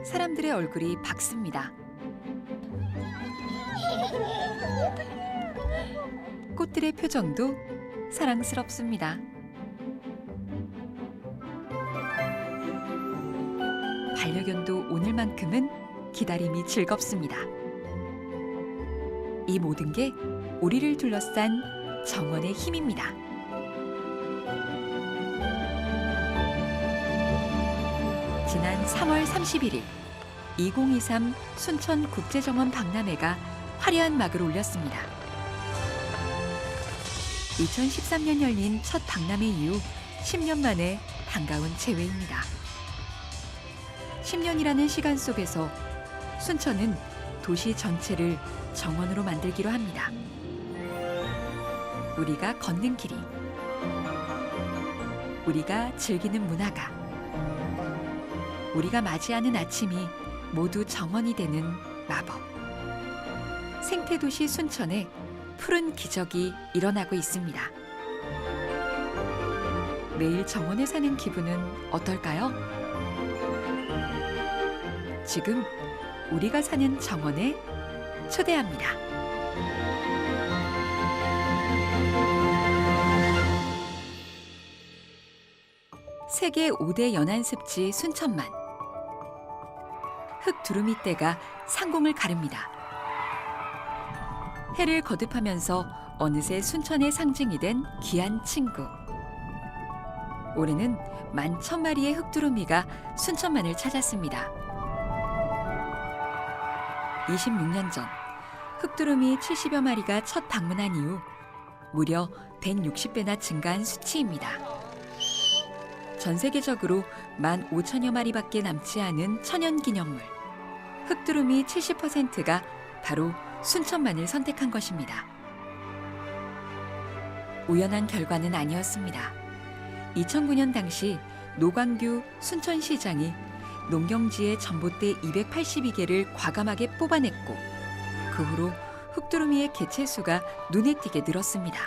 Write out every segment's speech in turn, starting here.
사람들의 얼굴이 밝습니다. 꽃들의 표정도 사랑스럽습니다. 반려견도 오늘만큼은 기다림이 즐겁습니다. 이 모든 게 우리를 둘러싼 정원의 힘입니다. 지난 3월 31일 2023 순천국제정원 박람회가 화려한 막을 올렸습니다. 2013년 열린 첫 박람회 이후 10년 만에 반가운 재회입니다. 10년이라는 시간 속에서 순천은 도시 전체를 정원으로 만들기로 합니다. 우리가 걷는 길이, 우리가 즐기는 문화가, 우리가 맞이하는 아침이 모두 정원이 되는 마법. 생태도시 순천에 푸른 기적이 일어나고 있습니다. 매일 정원에 사는 기분은 어떨까요? 지금 우리가 사는 정원에 초대합니다. 세계 5대 연안습지 순천만. 흙 두루미떼가 상공을 가릅니다. 해를 거듭하면서 어느새 순천의 상징이 된 귀한 친구. 올해는 11,000마리의 흙두루미가 순천만을 찾았습니다. 26년 전 흙두루미 70여 마리가 첫 방문한 이후 무려 160배나 증가한 수치입니다. 전 세계적으로 15,000여 마리밖에 남지 않은 천연기념물. 흙두루미 70%가 바로 순천만을 선택한 것입니다. 우연한 결과는 아니었습니다. 2009년 당시 노광규 순천시장이 농경지의 전봇대 282개를 과감하게 뽑아냈고 그 후로 흙두루미의 개체수가 눈에 띄게 늘었습니다.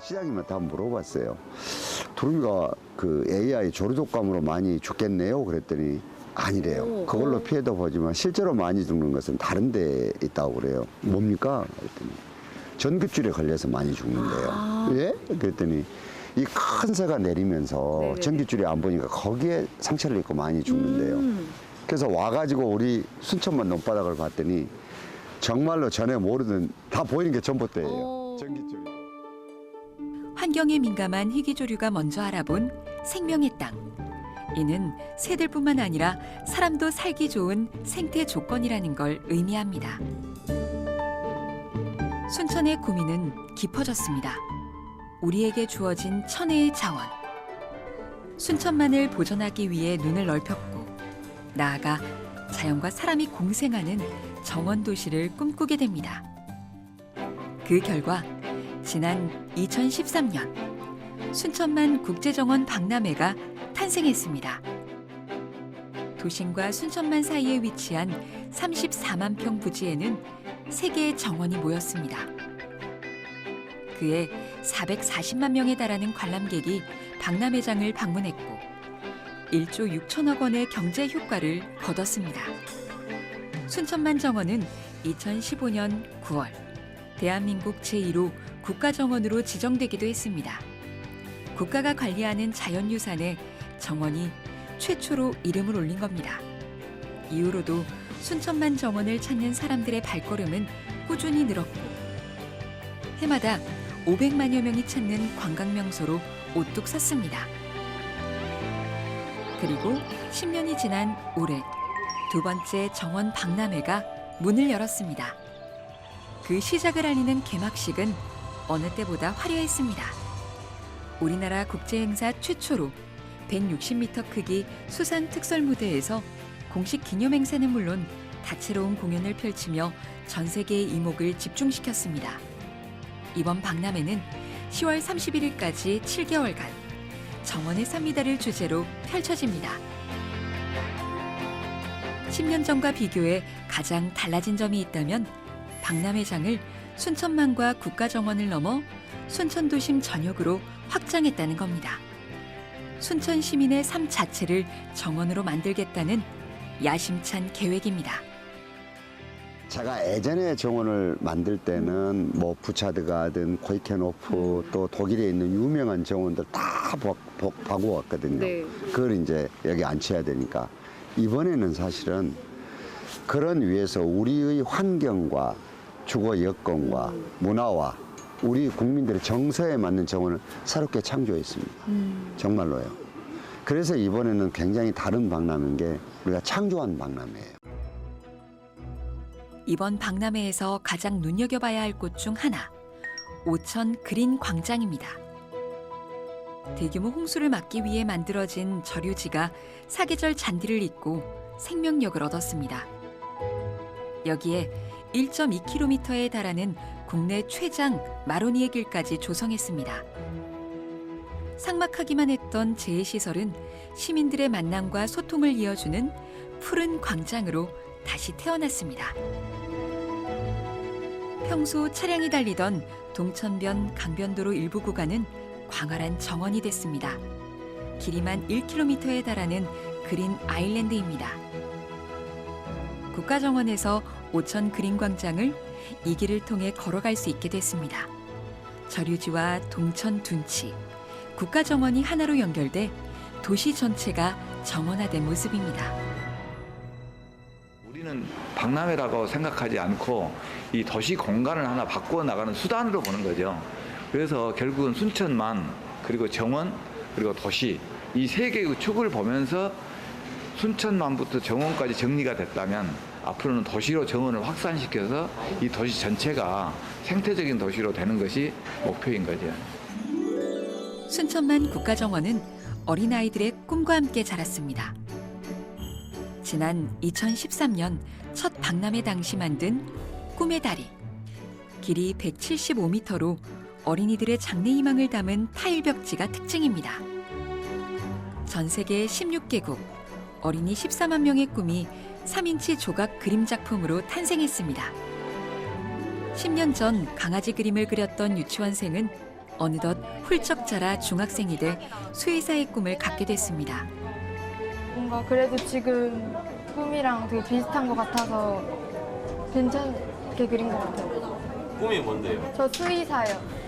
시장님한테 한번 물어봤어요. 두루미가 그 AI 조류독감으로 많이 죽겠네요. 그랬더니 아니래요. 그걸로 피해도 보지만 실제로 많이 죽는 것은 다른 데 있다고 그래요. 뭡니까? 그랬더니 전깃줄에 걸려서 많이 죽는데요. 예? 그랬더니 이 큰 새가 내리면서 네네네. 전깃줄이 안 보니까 거기에 상처를 입고 많이 죽는데요. 그래서 와가지고 우리 순천만 논바닥을 봤더니 정말로 전에 모르던 다 보이는 게 전봇대예요. 전깃줄이. 환경에 민감한 희귀조류가 먼저 알아본 생명의 땅. 이는 새들뿐만 아니라 사람도 살기 좋은 생태 조건이라는 걸 의미합니다. 순천의 고민은 깊어졌습니다. 우리에게 주어진 천혜의 자원. 순천만을 보존하기 위해 눈을 넓혔고 나아가 자연과 사람이 공생하는 정원 도시를 꿈꾸게 됩니다. 그 결과 지난 2013년 순천만 국제정원 박람회가 탄생했습니다. 도심과 순천만 사이에 위치한 34만 평 부지에는 3개의 정원이 모였습니다. 그해 440만 명에 달하는 관람객이 박람회장을 방문했고 1조 6천억 원의 경제 효과를 거뒀습니다. 순천만 정원은 2015년 9월 대한민국 제1호 국가정원으로 지정되기도 했습니다. 국가가 관리하는 자연유산에 정원이 최초로 이름을 올린 겁니다. 이후로도 순천만 정원을 찾는 사람들의 발걸음은 꾸준히 늘었고 해마다 500만여 명이 찾는 관광명소로 우뚝 섰습니다. 그리고 10년이 지난 올해 두 번째 정원 박람회가 문을 열었습니다. 그 시작을 알리는 개막식은 어느 때보다 화려했습니다. 우리나라 국제행사 최초로 160m 크기 수상 특설 무대에서 공식 기념행사는 물론 다채로운 공연을 펼치며 전 세계의 이목을 집중시켰습니다. 이번 박람회는 10월 31일까지 7개월간 정원의 삽미다를 주제로 펼쳐집니다. 10년 전과 비교해 가장 달라진 점이 있다면 박람회장을 순천만과 국가정원을 넘어 순천도심 전역으로 확장했다는 겁니다. 순천 시민의 삶 자체를 정원으로 만들겠다는 야심찬 계획입니다. 제가 예전에 정원을 만들 때는 뭐 부차드가든 고이케노프 또 독일에 있는 유명한 정원들 다 봐보았거든요. 네. 그걸 이제 여기 앉혀야 되니까 이번에는 사실은 그런 위에서 우리의 환경과 주거 여건과 문화와 우리 국민들의 정서에 맞는 정원을 새롭게 창조했습니다. 정말로요. 그래서 이번에는 굉장히 다른 박람회인 게 우리가 창조한 박람회예요. 이번 박람회에서 가장 눈여겨봐야 할 곳 중 하나, 오천 그린 광장입니다. 대규모 홍수를 막기 위해 만들어진 저류지가 사계절 잔디를 잇고 생명력을 얻었습니다. 여기에 1.2km에 달하는 국내 최장 마로니에 길까지 조성했습니다. 삭막하기만 했던 재해시설은 시민들의 만남과 소통을 이어주는 푸른 광장으로 다시 태어났습니다. 평소 차량이 달리던 동천변 강변도로 일부 구간은 광활한 정원이 됐습니다. 길이만 1km에 달하는 그린 아일랜드입니다. 국가정원에서 오천 그린광장을 이 길을 통해 걸어갈 수 있게 됐습니다. 저류지와 동천 둔치, 국가정원이 하나로 연결돼 도시 전체가 정원화된 모습입니다. 우리는 박람회라고 생각하지 않고 이 도시 공간을 하나 바꾸어 나가는 수단으로 보는 거죠. 그래서 결국은 순천만, 그리고 정원, 그리고 도시 이 세 개의 축을 보면서 순천만부터 정원까지 정리가 됐다면 앞으로는 도시로 정원을 확산시켜서 이 도시 전체가 생태적인 도시로 되는 것이 목표인 거죠. 순천만 국가정원은 어린아이들의 꿈과 함께 자랐습니다. 지난 2013년 첫 박람회 당시 만든 꿈의 다리. 길이 175m로 어린이들의 장래희망을 담은 타일 벽지가 특징입니다. 전 세계 16개국 어린이 14만 명의 꿈이 3인치 조각 그림 작품으로 탄생했습니다. 10년 전 강아지 그림을 그렸던 유치원생은 어느덧 훌쩍 자라 중학생이 돼 수의사의 꿈을 갖게 됐습니다. 뭔가 그래도 지금 꿈이랑 되게 비슷한 것 같아서 괜찮게 그린 것 같아요. 꿈이 뭔데요? 저 수의사요.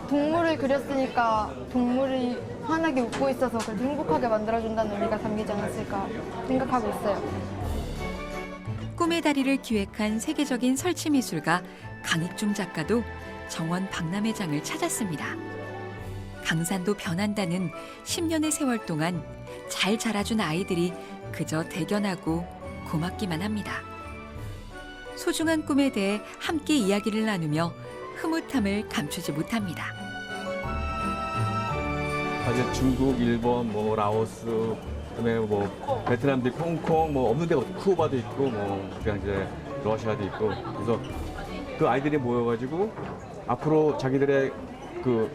동물을 그렸으니까 동물이 환하게 웃고 있어서 그래도 행복하게 만들어준다는 의미가 담기지 않았을까 생각하고 있어요. 꿈의 다리를 기획한 세계적인 설치 미술가 강익중 작가도 정원 박람회장을 찾았습니다. 강산도 변한다는 10년의 세월 동안 잘 자라준 아이들이 그저 대견하고 고맙기만 합니다. 소중한 꿈에 대해 함께 이야기를 나누며 흐뭇함을 감추지 못합니다. 사실 중국, 일본, 뭐 라오스, 그다음에 뭐 베트남도 있고, 홍콩, 뭐 없는 데가 없고, 쿠바도 있고, 뭐 그냥 이제 러시아도 있고, 그래서 그 아이들이 모여가지고 앞으로 자기들의 그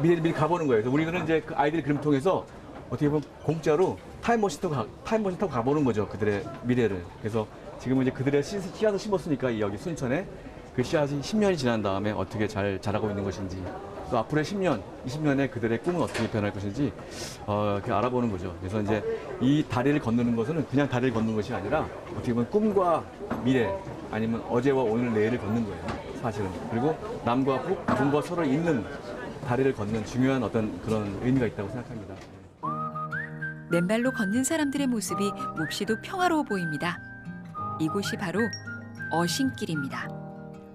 미래를 미리 가보는 거예요. 그래서 우리는 이제 그 아이들의 그림 통해서 어떻게 보면 공짜로 타임머신 타고 가보는 거죠. 그들의 미래를. 그래서 지금은 이제 그들의 씨앗을 심었으니까 여기 순천에 그 씨앗이 10년이 지난 다음에 어떻게 잘 자라고 있는 것인지, 또 앞으로의 10년, 20년에 그들의 꿈은 어떻게 변할 것인지 이렇게 알아보는 거죠. 그래서 이제 이 다리를 건너는 것은 그냥 다리를 걷는 것이 아니라 어떻게 보면 꿈과 미래, 아니면 어제와 오늘, 내일을 걷는 거예요. 사실은. 그리고 남과 북, 동과 서로 잇는 다리를 걷는 중요한 어떤 그런 의미가 있다고 생각합니다. 맨발로 걷는 사람들의 모습이 몹시도 평화로워 보입니다. 이곳이 바로 어싱길입니다.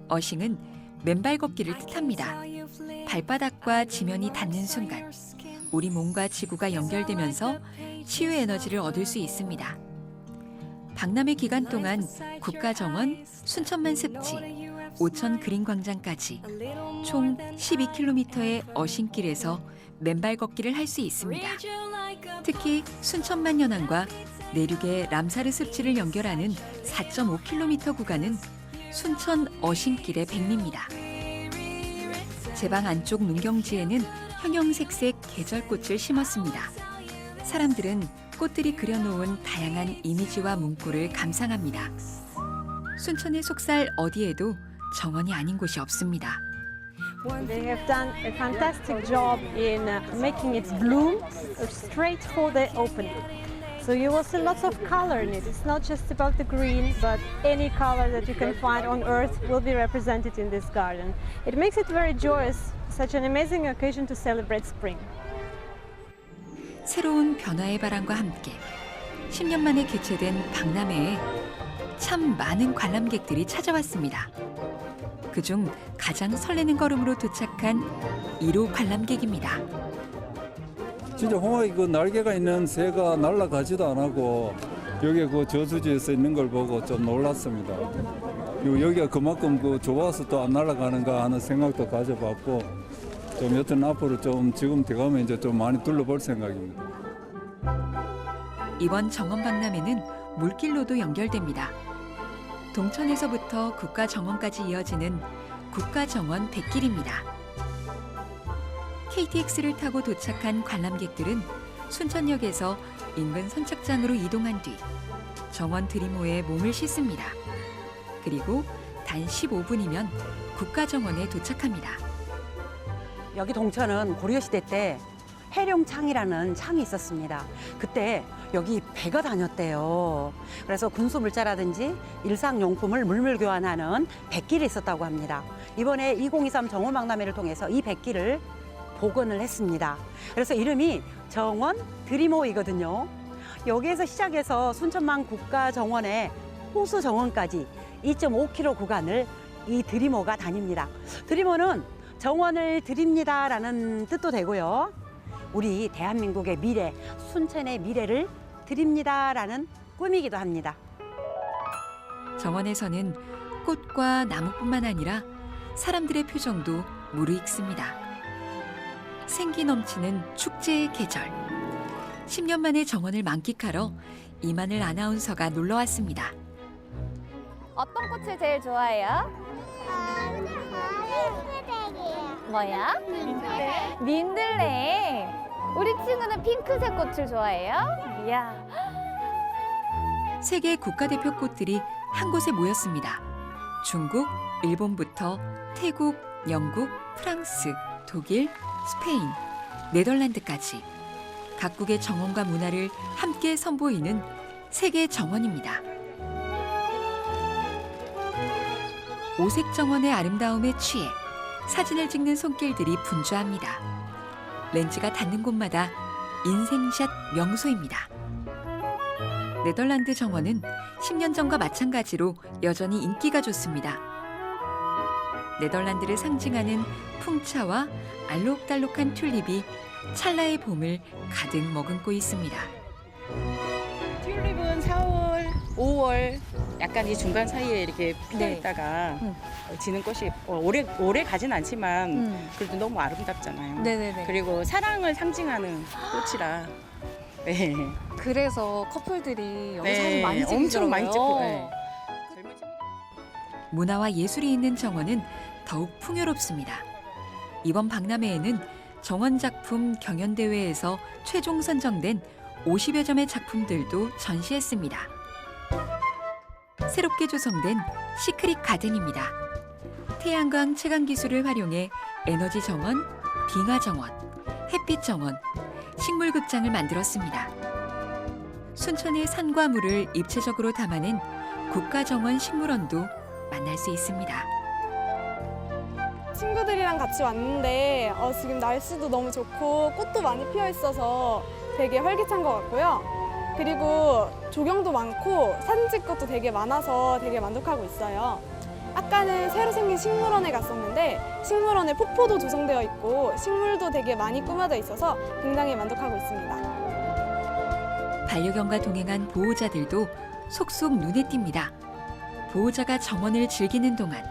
어싱은 맨발 걷기를 뜻합니다. 발바닥과 지면이 닿는 순간 우리 몸과 지구가 연결되면서 치유 에너지를 얻을 수 있습니다. 박람회 기간 동안 국가정원, 순천만 습지, 오천 그린광장까지 총 12km의 어싱길에서 맨발 걷기를 할 수 있습니다. 특히 순천만 연안과 내륙의 람사르 습지를 연결하는 4.5km 구간은 순천 어싱길의 백미입니다. 제방 안쪽 눈경지에는 형형색색 계절꽃을 심었습니다. 사람들은 꽃들이 그려놓은 다양한 이미지와 문구를 감상합니다. 순천의 속살 어디에도 정원이 아닌 곳이 없습니다. They have done a fantastic job in making it bloom straight for the opening. So you will see lots of color in it. It's not just about the green, but any color that you can find on earth will be represented in this garden. It makes it very joyous, such an amazing occasion to celebrate spring. 새로운 변화의 바람과 함께 10년 만에 개최된 박람회에 참 많은 관람객들이 찾아왔습니다. 그중 가장 설레는 걸음으로 도착한 1호 관람객입니다. 진짜 홍학이 그 날개가 있는 새가 날아가지도 안 하고 여기 그 저수지에서 있는 걸 보고 좀 놀랐습니다. 그리고 여기가 그만큼 그 좋아서 또 안 날아가는가 하는 생각도 가져봤고 좀 여튼 앞으로 좀 지금 돼가면 이제 좀 많이 둘러볼 생각입니다. 이번 정원 박람회는 물길로도 연결됩니다. 동천에서부터 국가정원까지 이어지는 국가정원 백길입니다. KTX를 타고 도착한 관람객들은 순천역에서 인근 선착장으로 이동한 뒤 정원 드리모에 몸을 씻습니다. 그리고 단 15분이면 국가정원에 도착합니다. 여기 동천은 고려시대 때 해룡창이라는 창이 있었습니다. 그때 여기 배가 다녔대요. 그래서 군수물자라든지 일상용품을 물물교환하는 백길이 있었다고 합니다. 이번에 2023 정원박람회를 통해서 이 백길을 복원을 했습니다. 그래서 이름이 정원 드리모이거든요. 여기에서 시작해서 순천만 국가정원의 호수정원까지 2.5km 구간을 이 드리모가 다닙니다. 드리모는 정원을 드립니다라는 뜻도 되고요. 우리 대한민국의 미래, 순천의 미래를 드립니다라는 꿈이기도 합니다. 정원에서는 꽃과 나무뿐만 아니라 사람들의 표정도 무르익습니다. 생기 넘치는 축제의 계절. 10년 만에 정원을 만끽하러 이만을 아나운서가 놀러 왔습니다. 어떤 꽃을 제일 좋아해요? 뭐야? 민들레. 우리 친구는 핑크색 꽃을 좋아해요? 이야. 세계 국가대표 꽃들이 한 곳에 모였습니다. 중국, 일본부터 태국, 영국, 프랑스, 독일, 스페인, 네덜란드까지 각국의 정원과 문화를 함께 선보이는 세계 정원입니다. 오색 정원의 아름다움에 취해 사진을 찍는 손길들이 분주합니다. 렌즈가 닿는 곳마다 인생샷 명소입니다. 네덜란드 정원은 10년 전과 마찬가지로 여전히 인기가 좋습니다. 네덜란드를 상징하는 풍차와 알록달록한 튤립이 찰나의 봄을 가득 머금고 있습니다. 튤립은 4월, 5월 약간 이 중간 사이에 이렇게 피어 있다가 지는 꽃이 오래 가진 않지만 그래도 너무 아름답잖아요. 네네네. 그리고 사랑을 상징하는 꽃이라. 네. 그래서 커플들이 여기 네, 사진 많이 찍더라고요. 엄청 많이 찍고. 네. 문화와 예술이 있는 정원은 더욱 풍요롭습니다. 이번 박람회에는 정원 작품 경연대회에서 최종 선정된 50여 점의 작품들도 전시했습니다. 새롭게 조성된 시크릿 가든입니다. 태양광 채광 기술을 활용해 에너지 정원, 빙하 정원, 햇빛 정원, 식물 극장을 만들었습니다. 순천의 산과 물을 입체적으로 담아낸 국가정원 식물원도 만날 수 있습니다. 친구들이랑 같이 왔는데 지금 날씨도 너무 좋고 꽃도 많이 피어 있어서 되게 활기찬 것 같고요. 그리고 조경도 많고 사진 찍을 것도 되게 많아서 되게 만족하고 있어요. 아까는 새로 생긴 식물원에 갔었는데 식물원에 폭포도 조성되어 있고 식물도 되게 많이 꾸며져 있어서 굉장히 만족하고 있습니다. 반려견과 동행한 보호자들도 속속 눈에 띕니다. 보호자가 정원을 즐기는 동안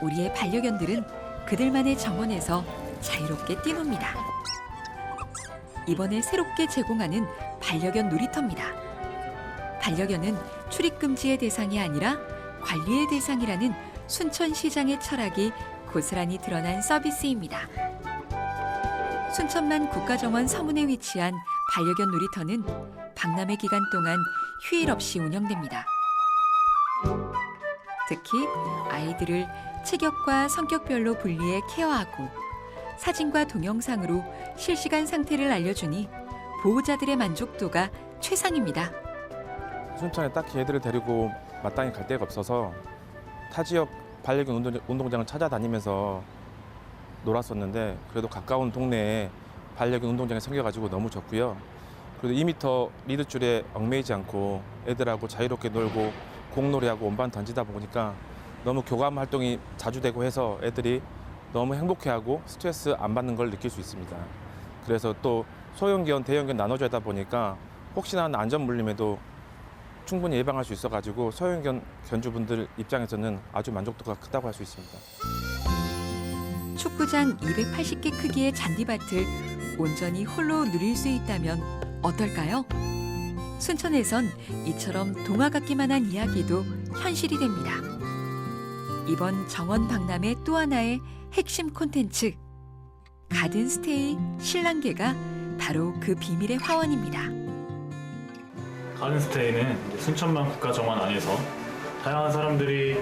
우리의 반려견들은 그들만의 정원에서 자유롭게 뛰놉니다. 이번에 새롭게 제공하는 반려견 놀이터입니다. 반려견은 출입 금지의 대상이 아니라 관리의 대상이라는 순천시장의 철학이 고스란히 드러난 서비스입니다. 순천만 국가정원 서문에 위치한 반려견 놀이터는 박람회 기간 동안 휴일 없이 운영됩니다. 특히 아이들을 체격과 성격별로 분리해 케어하고 사진과 동영상으로 실시간 상태를 알려주니 보호자들의 만족도가 최상입니다. 순천에 딱히 애들을 데리고 마땅히 갈 데가 없어서 타 지역 반려견 운동장을 찾아다니면서 놀았었는데 그래도 가까운 동네에 반려견 운동장이 생겨가지고 너무 좋고요. 그래도 2m 리드줄에 얽매이지 않고 애들하고 자유롭게 놀고 공놀이하고 원반 던지다 보니까 너무 교감 활동이 자주 되고 해서 애들이 너무 행복해하고 스트레스 안 받는 걸 느낄 수 있습니다. 그래서 또 소형견, 대형견 나눠져 있다 보니까 혹시나 하는 안전 물림에도 충분히 예방할 수 있어가지고 소형견 견주분들 입장에서는 아주 만족도가 크다고 할 수 있습니다. 축구장 280개 크기의 잔디밭을 온전히 홀로 누릴 수 있다면 어떨까요? 순천에선 이처럼 동화 같기만 한 이야기도 현실이 됩니다. 이번 정원 박람회 또 하나의 핵심 콘텐츠 가든스테이 신랑계가 바로 그 비밀의 화원입니다. 가든스테이는 순천만 국가정원 안에서 다양한 사람들이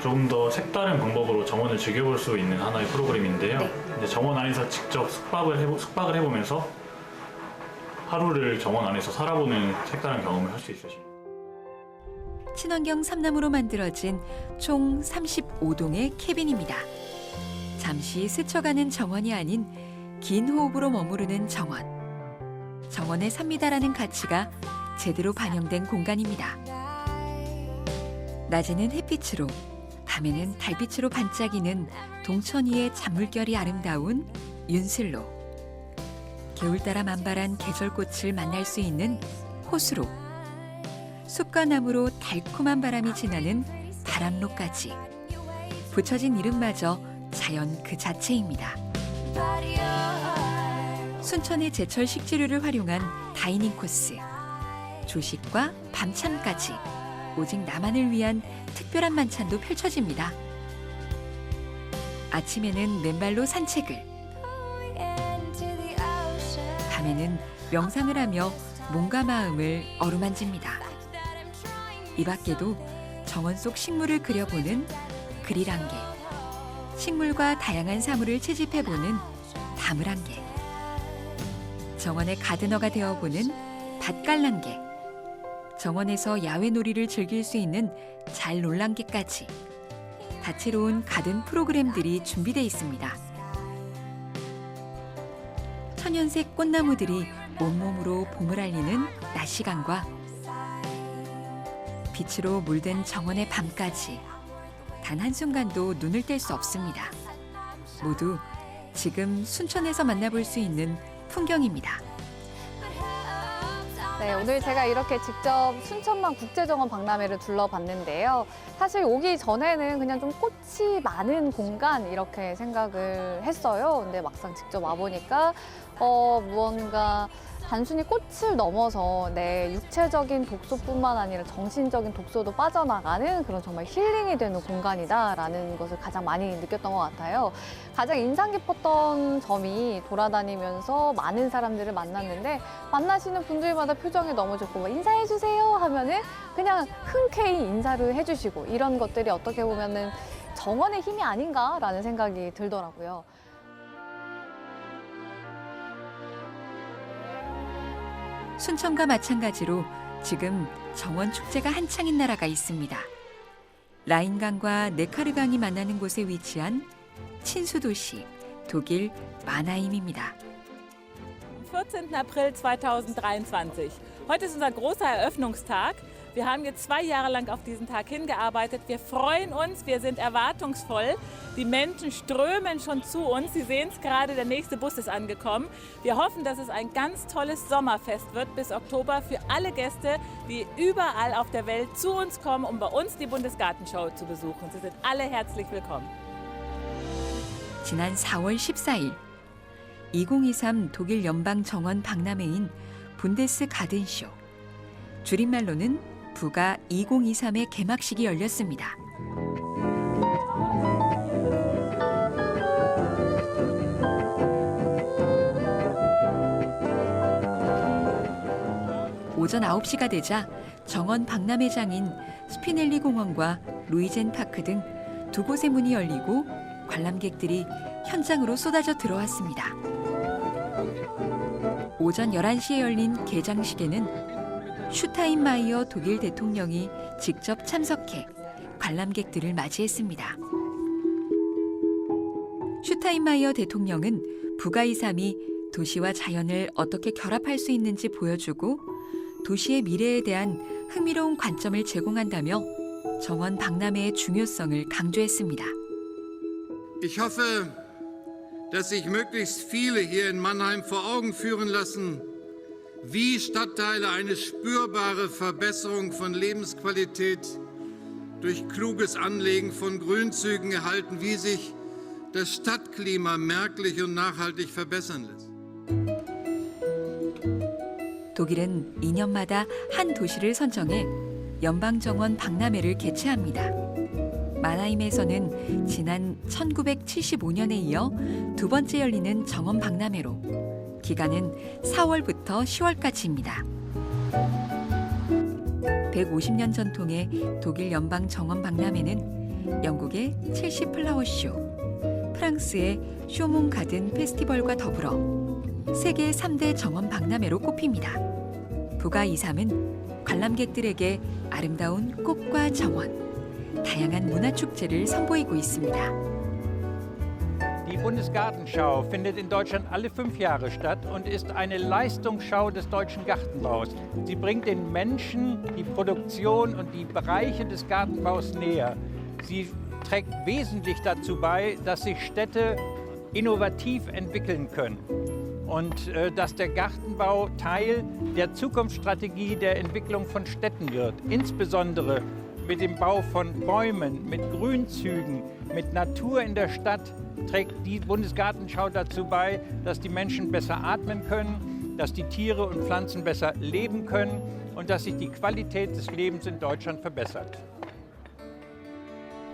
조금 더 색다른 방법으로 정원을 즐겨볼 수 있는 하나의 프로그램인데요. 이제 정원 안에서 직접 숙박을 해보면서 하루를 정원 안에서 살아보는 색다른 경험을 할 수 있으십니다. 친환경 삼나무로 만들어진 총 35동의 캐빈입니다. 잠시 스쳐가는 정원이 아닌 긴 호흡으로 머무르는 정원. 정원에 삽니다라는 가치가 제대로 반영된 공간입니다. 낮에는 햇빛으로, 밤에는 달빛으로 반짝이는 동천이의 잔물결이 아름다운 윤슬로. 겨울 따라 만발한 계절꽃을 만날 수 있는 호수로. 숲과 나무로 달콤한 바람이 지나는 바람로까지. 붙여진 이름마저 자연 그 자체입니다. 순천의 제철 식재료를 활용한 다이닝 코스. 조식과 밤참까지. 오직 나만을 위한 특별한 만찬도 펼쳐집니다. 아침에는 맨발로 산책을, 밤에는 명상을 하며 몸과 마음을 어루만집니다. 이 밖에도 정원 속 식물을 그려보는 그릴한개, 식물과 다양한 사물을 채집해보는 다물한개, 정원의 가드너가 되어보는 밭갈란개, 정원에서 야외 놀이를 즐길 수 있는 잘놀란개까지 다채로운 가든 프로그램들이 준비되어 있습니다. 천연색 꽃나무들이 온몸으로 봄을 알리는 낮 시간과 빛으로 물든 정원의 밤까지 단 한순간도 눈을 뗄 수 없습니다. 모두 지금 순천에서 만나볼 수 있는 풍경입니다. 네, 오늘 제가 이렇게 직접 순천만 국제정원 박람회를 둘러봤는데요. 사실 오기 전에는 그냥 좀 꽃이 많은 공간 이렇게 생각을 했어요. 근데 막상 직접 와보니까 무언가 단순히 꽃을 넘어서 내 육체적인 독소뿐만 아니라 정신적인 독소도 빠져나가는 그런 정말 힐링이 되는 공간이다라는 것을 가장 많이 느꼈던 것 같아요. 가장 인상 깊었던 점이 돌아다니면서 많은 사람들을 만났는데 만나시는 분들마다 표정이 너무 좋고 인사해 주세요 하면은 그냥 흔쾌히 인사를 해주시고 이런 것들이 어떻게 보면은 정원의 힘이 아닌가라는 생각이 들더라고요. 순천과 마찬가지로 지금 정원 축제가 한창인 나라가 있습니다. 라인강과 네카르강이 만나는 곳에 위치한 친수도시 독일 마나임입니다. 14. April 2023. Heute ist unser großer Eröffnungstag. Wir haben jetzt 2 Jahre lang auf diesen Tag hingearbeitet. Wir freuen uns, wir sind erwartungsvoll. Die Menschen strömen schon zu uns. Sie sehen es gerade, der nächste Bus ist angekommen. Wir hoffen, dass es ein ganz tolles Sommerfest wird bis Oktober für alle Gäste, die überall auf der Welt zu uns kommen, um bei uns die Bundesgartenschau zu besuchen. Sie sind alle herzlich willkommen. 지난 4월 14일 2023 독일 연방 정원 박람회인 분데스 가든쇼. 줄임말로는 부가 2023의 개막식이 열렸습니다. 오전 9시가 되자 정원 박람회장인 스피넬리 공원과 루이젠 파크 등 두 곳의 문이 열리고 관람객들이 현장으로 쏟아져 들어왔습니다. 오전 11시에 열린 개장식에는 슈타인마이어 독일 대통령이 직접 참석해 관람객들을 맞이했습니다. 슈타인마이어 대통령은 부가2.3이 도시와 자연을 어떻게 결합할 수 있는지 보여주고 도시의 미래에 대한 흥미로운 관점을 제공한다며 정원 박람회의 중요성을 강조했습니다. Ich hoffe, dass sich möglichst viele hier in Mannheim vor Augen führen lassen, wie Stadtteile eine spürbare Verbesserung von Lebensqualität durch kluges Anlegen von Grünzügen erhalten, wie sich das Stadtklima merklich und nachhaltig verbessern lässt. 독일은 2년마다 한 도시를 선정해 연방정원 박람회를 개최합니다. 마나임에서는 지난 1975년에 이어 두 번째 열리는 정원 박람회로 기간은 4월부터 10월까지입니다. 150년 전통의 독일 연방 정원 박람회는 영국의 첼시 플라워 쇼, 프랑스의 쇼몽 가든 페스티벌과 더불어 세계 3대 정원 박람회로 꼽힙니다. 부가2.3은 관람객들에게 아름다운 꽃과 정원, 다양한 문화축제를 선보이고 있습니다. Die Bundesgartenschau findet in Deutschland alle 5 Jahre statt und ist eine Leistungsschau des deutschen Gartenbaus. Sie bringt den Menschen die Produktion und die Bereiche des Gartenbaus näher. Sie trägt wesentlich dazu bei, dass sich Städte innovativ entwickeln können und dass der Gartenbau Teil der Zukunftsstrategie der Entwicklung von Städten wird, insbesondere mit dem Bau von Bäumen, mit Grünzügen, mit Natur in der Stadt trägt die Bundesgartenschau dazu bei, dass die Menschen besser atmen können, dass die Tiere und Pflanzen besser leben können und dass sich die Qualität des Lebens in Deutschland verbessert.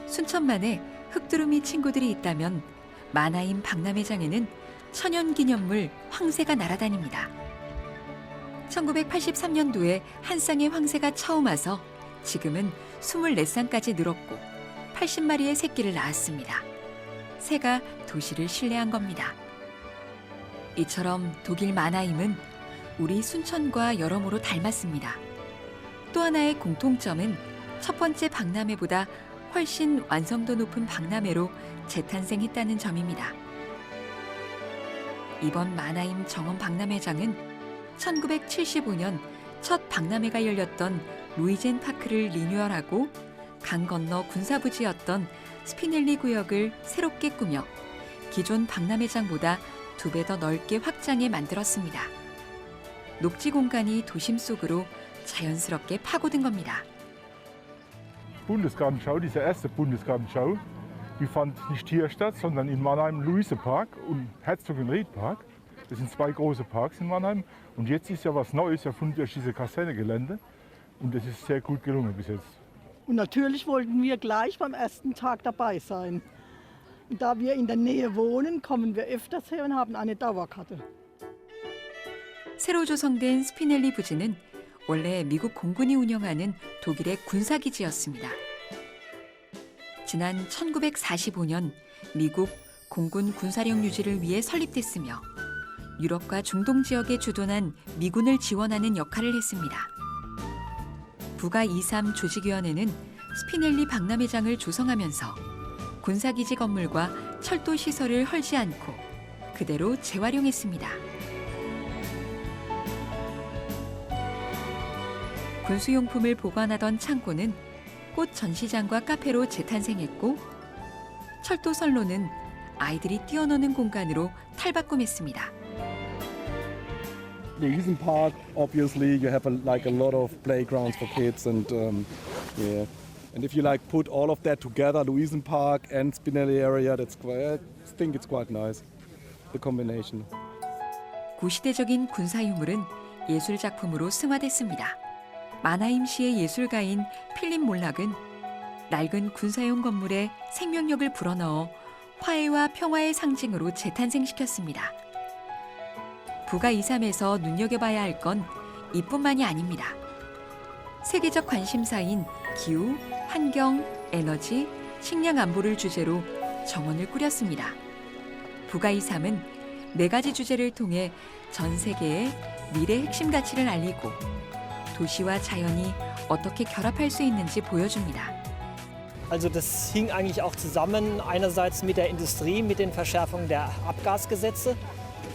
순천만에 흑두루미 친구들이 있다면 마나임 박람회장에는 천연기념물 황새가 날아다닙니다. 1983년도에 한 쌍의 황새가 처음 와서 지금은 24쌍까지 늘었고 80마리의 새끼를 낳았습니다. 새가 도시를 신뢰한 겁니다. 이처럼 독일 마나임은 우리 순천과 여러모로 닮았습니다. 또 하나의 공통점은 첫 번째 박람회보다 훨씬 완성도 높은 박람회로 재탄생했다는 점입니다. 이번 마나임 정원 박람회장은 1975년 첫 박람회가 열렸던 루이젠 파크를 리뉴얼하고 강 건너 군사부지였던 스피넬리 구역을 새롭게 꾸며 기존 박람회장보다 2배 더 넓게 확장해 만들었습니다. 녹지 공간이 도심 속으로 자연스럽게 파고든 겁니다. Bundesgartenschau, diese erste Bundesgartenschau, die fand nicht hier statt, sondern in Mannheim Luise-Park und Herzog-und-Ried-Park. Das sind 2 große Parks in Mannheim. Und jetzt ist ja was Neues erfunden durch diese Kasernegelände. Und das ist sehr gut gelungen bis jetzt. Und natürlich wollten wir gleich beim ersten Tag dabei sein. Und da wir in der Nähe wohnen, kommen wir öfters her und haben eine Dauerkarte. 새로 조성된 스피넬리 부지는 원래 미국 공군이 운영하는 독일의 군사기지였습니다. 지난 1945년 미국 공군 군사력 유지를 위해 설립됐으며 유럽과 중동 지역에 주둔한 미군을 지원하는 역할을 했습니다. 부가2.3 조직위원회는 스피넬리 박람회장을 조성하면서 군사기지 건물과 철도 시설을 헐지 않고 그대로 재활용했습니다. 군수용품을 보관하던 창고는 꽃 전시장과 카페로 재탄생했고 철도 선로는 아이들이 뛰어노는 공간으로 탈바꿈했습니다. The Eisen Park, obviously, you have like a lot of playgrounds for kids, and yeah. And if you like put all of that together, Luisen Park and Spinelli area, I think it's quite nice, the combination. 구시대적인 군사유물은 예술 작품으로 승화됐습니다. 마나임시의 예술가인 필립 몰락은 낡은 군사용 건물에 생명력을 불어넣어 화해와 평화의 상징으로 재탄생시켰습니다. 부가2.3에서 눈여겨봐야 할 건 이뿐만이 아닙니다. 세계적 관심사인 기후, 환경, 에너지, 식량 안보를 주제로 정원을 꾸렸습니다. 부가이 3은 4가지 주제를 통해 전 세계에 미래 핵심 가치를 알리고 도시와 자연이 어떻게 결합할 수 있는지 보여줍니다. Also das hing eigentlich auch zusammen, einerseits mit der Industrie, mit den Verschärfungen der Abgasgesetze,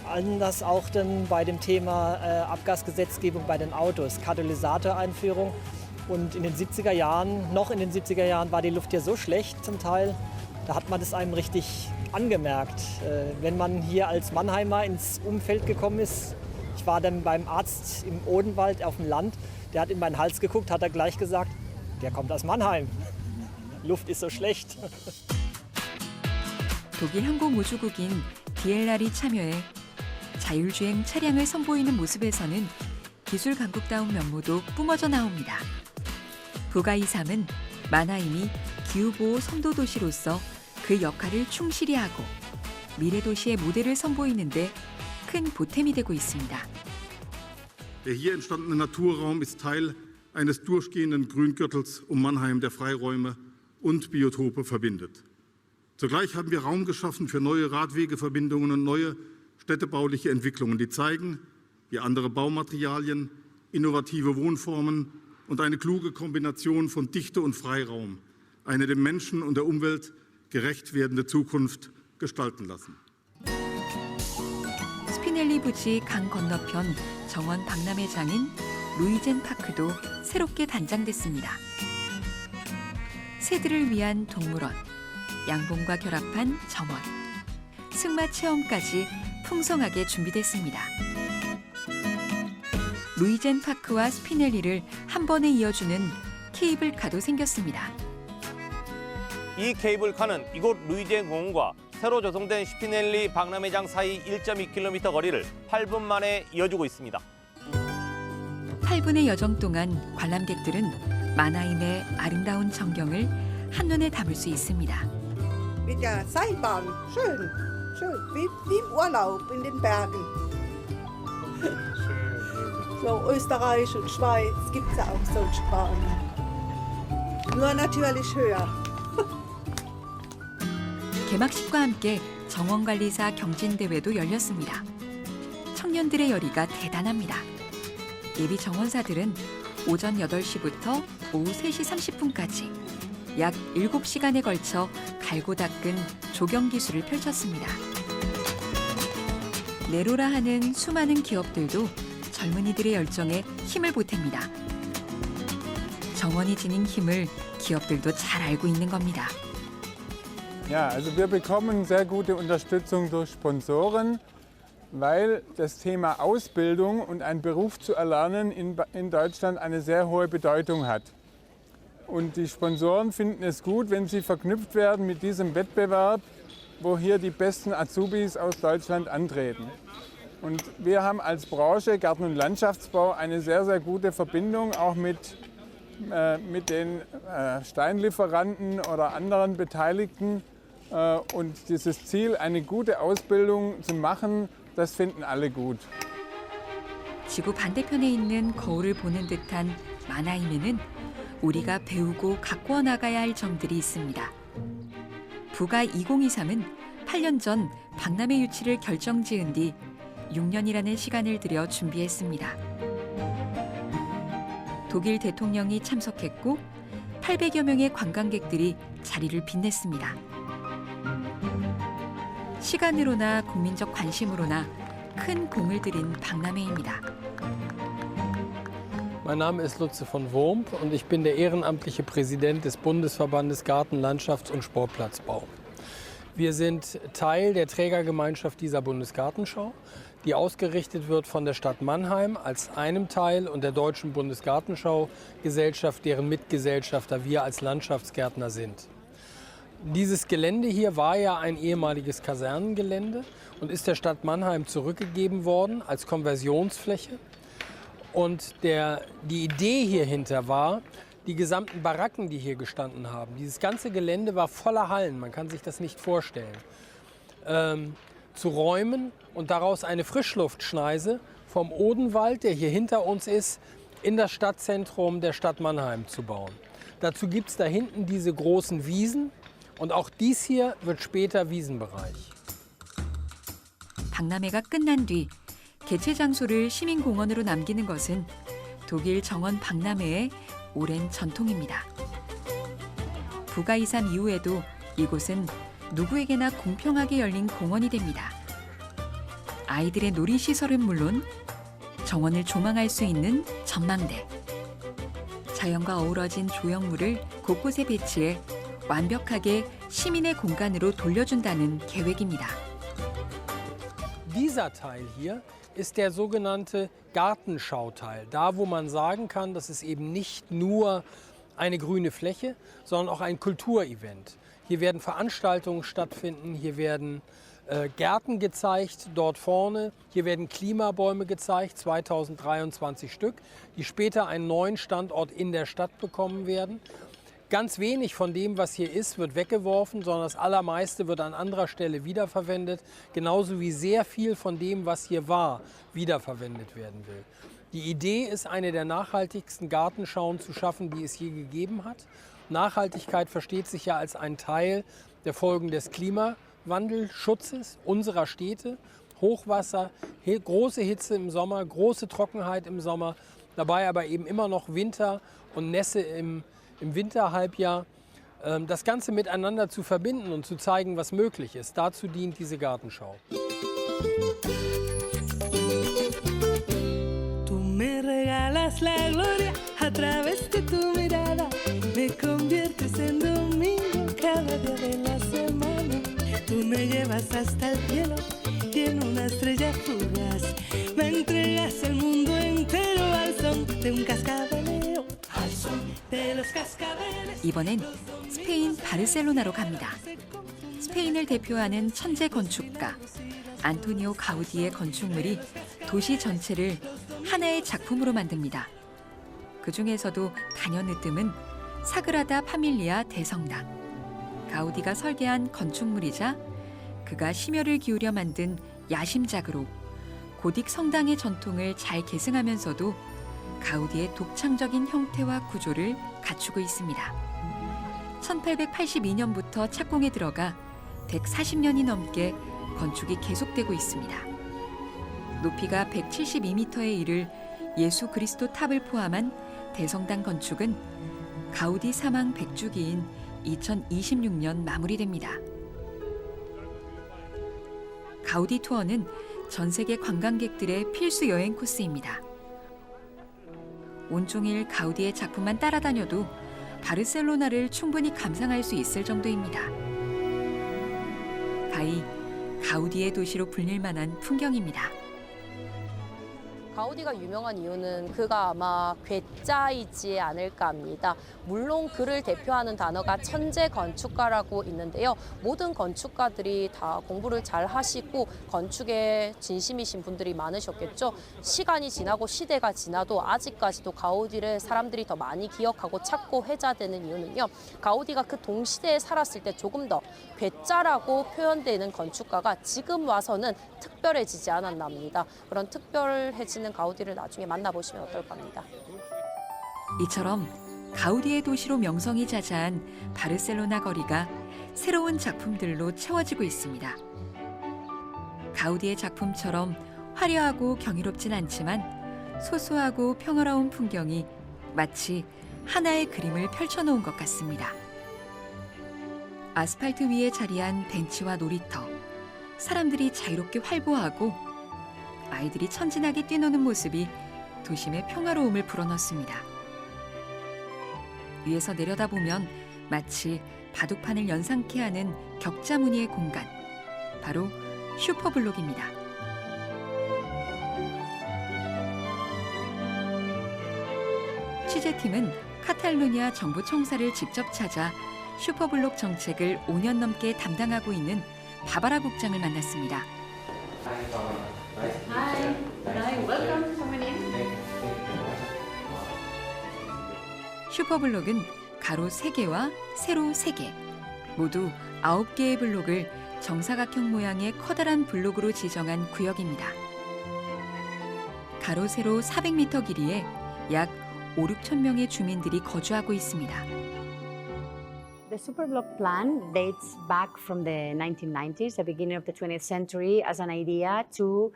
anders auch dann bei dem Thema Abgasgesetzgebung bei den Autos, Katalysatoreinführung. Und in den 70er Jahren, noch in den 70er Jahren war die Luft hier so schlecht zum Teil, da hat man das einem richtig angemerkt. Wenn man hier als Mannheimer ins Umfeld gekommen ist, ich war dann beim Arzt im Odenwald auf dem Land, der hat in meinen Hals geguckt, hat er gleich gesagt, der kommt aus Mannheim. Luft ist so schlecht. 독일 항공우주국인 DLR이 참여해 자율주행 차량을 선보이는 모습에서는 기술 강국다운 면모도 뿜어져 나옵니다. 부가이 3은 만하임이 기후보호 선도 도시로서 그 역할을 충실히 하고 미래 도시의 모델을 선보이는데 큰 보탬이 되고 있습니다. Der hier entstandene Naturraum ist Teil eines durchgehenden Grüngürtels um Mannheim, der Freiräume und Biotope verbindet. Zugleich haben wir Raum geschaffen für neue Radwegeverbindungen und neue städtebauliche Entwicklungen, die zeigen, wie andere Baumaterialien, innovative Wohnformen und eine kluge Kombination von Dichte und Freiraum eine dem Menschen und der Umwelt gerecht werdende Zukunft gestalten lassen. 스피넬리 부지 강 건너편 정원 박람회장인 루이젠 파크도 새롭게 단장됐습니다. 새들을 위한 동물원, 양봉과 결합한 정원, 승마 체험까지 풍성하게 준비됐습니다. 루이젠 파크와 스피넬리를 한 번에 이어주는 케이블카도 생겼습니다. 이 케이블카는 이곳 루이젠 공원과 새로 조성된 스피넬리 박람회장 사이 1.2km 거리를 8분 만에 이어주고 있습니다. 8분의 여정 동안 관람객들은 마나임의 아름다운 전경을 한눈에 담을 수 있습니다. Mit der Seilbahn, schön, schön, wie im Urlaub in den Bergen. So Österreich und Schweiz gibt es ja auch solche Bahnen. Nur natürlich höher. 개막식과 함께 정원관리사 경진대회도 열렸습니다. 청년들의 열의가 대단합니다. 예비 정원사들은 오전 8시부터 오후 3시 30분까지 약 7시간에 걸쳐 갈고 닦은 조경 기술을 펼쳤습니다. 네로라 하는 수많은 기업들도 젊은이들의 열정에 힘을 보탭니다. 정원이 지닌 힘을 기업들도 잘 알고 있는 겁니다. Ja, also wir bekommen sehr gute Unterstützung durch Sponsoren, weil das Thema Ausbildung und einen Beruf zu erlernen in Deutschland eine sehr hohe Bedeutung hat. Und die Sponsoren finden es gut, wenn sie verknüpft werden mit diesem Wettbewerb, wo hier die besten Azubis aus Deutschland antreten. Und wir haben als Branche Garten- und Landschaftsbau eine sehr, sehr gute Verbindung auch mit den Steinlieferanten oder anderen Beteiligten. Und dieses Ziel, eine gute Ausbildung zu machen, das finden alle gut. 지구 반대편에 있는 거울을 보는 듯한 마나임에는 우리가 배우고 가꾸어 나가야 할 점들이 있습니다. 부가 2023은 8년 전 박람회 유치를 결정지은 뒤 6년이라는 시간을 들여 준비했습니다. 독일 대통령이 참석했고 800여 명의 관광객들이 자리를 빛냈습니다. 시간으로나 국민적 관심으로나 큰 공을 들인 박람회입니다. Mein Name ist Lutze von Wurmp und ich bin der ehrenamtliche Präsident des Bundesverbandes Garten-, Landschafts- und Sportplatzbau. Wir sind Teil der Trägergemeinschaft dieser Bundesgartenschau, die ausgerichtet wird von der Stadt Mannheim als einem Teil und der Deutschen Bundesgartenschau-Gesellschaft, deren Mitgesellschafter wir als Landschaftsgärtner sind. Dieses Gelände hier war ja ein ehemaliges Kasernengelände und ist der Stadt Mannheim zurückgegeben worden als Konversionsfläche. Und die Idee hierhinter war, die gesamten Baracken, die hier gestanden haben, dieses ganze Gelände war voller Hallen, man kann sich das nicht vorstellen, zu räumen und daraus eine Frischluftschneise vom Odenwald, der hier hinter uns ist, in das Stadtzentrum der Stadt Mannheim zu bauen. Dazu gibt es da hinten diese großen Wiesen, Und auch dies hier wird später Wiesenbereich. 박람회가 끝난 뒤 개최 장소를 시민공원으로 남기는 것은 독일 정원 박람회의 오랜 전통입니다. 부가이산 이후에도 이곳은 누구에게나 공평하게 열린 공원이 됩니다. 아이들의 놀이시설은 물론 정원을 조망할 수 있는 전망대, 자연과 어우러진 조형물을 곳곳에 배치해 완벽하게 시민의 공간으로 돌려준다는 계획입니다. Dieser Teil hier ist der sogenannte Gartenschauteil. Da, wo man sagen kann, das ist eben nicht nur eine grüne Fläche, sondern auch ein Kulturevent. Hier werden Veranstaltungen stattfinden, hier werden Gärten gezeigt, dort vorne. Hier werden Klimabäume gezeigt, 2023 Stück, die später einen neuen Standort in der Stadt bekommen werden. Ganz wenig von dem, was hier ist, wird weggeworfen, sondern das Allermeiste wird an anderer Stelle wiederverwendet, genauso wie sehr viel von dem, was hier war, wiederverwendet werden will. Die Idee ist, eine der nachhaltigsten Gartenschauen zu schaffen, die es je gegeben hat. Nachhaltigkeit versteht sich ja als ein Teil der Folgen des Klimawandelschutzes unserer Städte. Hochwasser, große Hitze im Sommer, große Trockenheit im Sommer, dabei aber eben immer noch Winter und Nässe im Winterhalbjahr. Das Ganze miteinander zu verbinden und zu zeigen, was möglich ist. Dazu dient diese Gartenschau. Tú me regalas la gloria a través de tu mirada, me conviertes en domingo cada día de la semana. Tú me llevas hasta el cielo y en una estrella fugaz me entregas el mundo entero al son de un cascabeleo, al son de los cascabeles. 이번엔 스페인 바르셀로나로 갑니다. 스페인을 대표하는 천재 건축가 안토니오 가우디의 건축물이 도시 전체를 하나의 작품으로 만듭니다. 그 중에서도 단연으뜸은 사그라다 파밀리아 대성당. 가우디가 설계한 건축물이자 그가 심혈을 기울여 만든 야심작으로 고딕 성당의 전통을 잘 계승하면서도 가우디의 독창적인 형태와 구조를 갖추고 있습니다. 1882년부터 착공에 들어가 140년이 넘게 건축이 계속되고 있습니다. 높이가 172m에 이를 예수 그리스도 탑을 포함한 대성당 건축은 가우디 사망 100주기인 2026년 마무리됩니다. 가우디 투어는 전 세계 관광객들의 필수 여행 코스입니다. 온종일 가우디의 작품만 따라다녀도 바르셀로나를 충분히 감상할 수 있을 정도입니다. 가히 가우디의 도시로 불릴 만한 풍경입니다. 가우디가 유명한 이유는 그가 아마 괴짜이지 않을까 합니다. 물론 그를 대표하는 단어가 천재 건축가라고 있는데요. 모든 건축가들이 다 공부를 잘 하시고 건축에 진심이신 분들이 많으셨겠죠. 시간이 지나고 시대가 지나도 아직까지도 가우디를 사람들이 더 많이 기억하고 찾고 회자되는 이유는요. 가우디가 그 동시대에 살았을 때 조금 더 괴짜라고 표현되는 건축가가 지금 와서는 특별해지지 않았나 합니다. 그런 특별해지는 가우디를 나중에 만나보시면 어떨까 합니다. 이처럼 가우디의 도시로 명성이 자자한 바르셀로나 거리가 새로운 작품들로 채워지고 있습니다. 가우디의 작품처럼 화려하고 경이롭진 않지만 소소하고 평화로운 풍경이 마치 하나의 그림을 펼쳐놓은 것 같습니다. 아스팔트 위에 자리한 벤치와 놀이터, 사람들이 자유롭게 활보하고 아이들이 천진하게 뛰노는 모습이 도심의 평화로움을 불어넣습니다. 위에서 내려다보면 마치 바둑판을 연상케 하는 격자 무늬의 공간, 바로 슈퍼블록입니다. 취재팀은 카탈루냐 정부 청사를 직접 찾아 슈퍼블록 정책을 5년 넘게 담당하고 있는 바바라 국장을 만났습니다. 슈퍼블록은 가로 3개와 세로 3개, 모두 9개의 블록을 정사각형 모양의 커다란 블록으로 지정한 구역입니다. 가로 세로 400m 길이에 약 5, 6천 명의 주민들이 거주하고 있습니다. The Superblock plan dates back from the 1990s, the beginning of the 20th century, as an idea to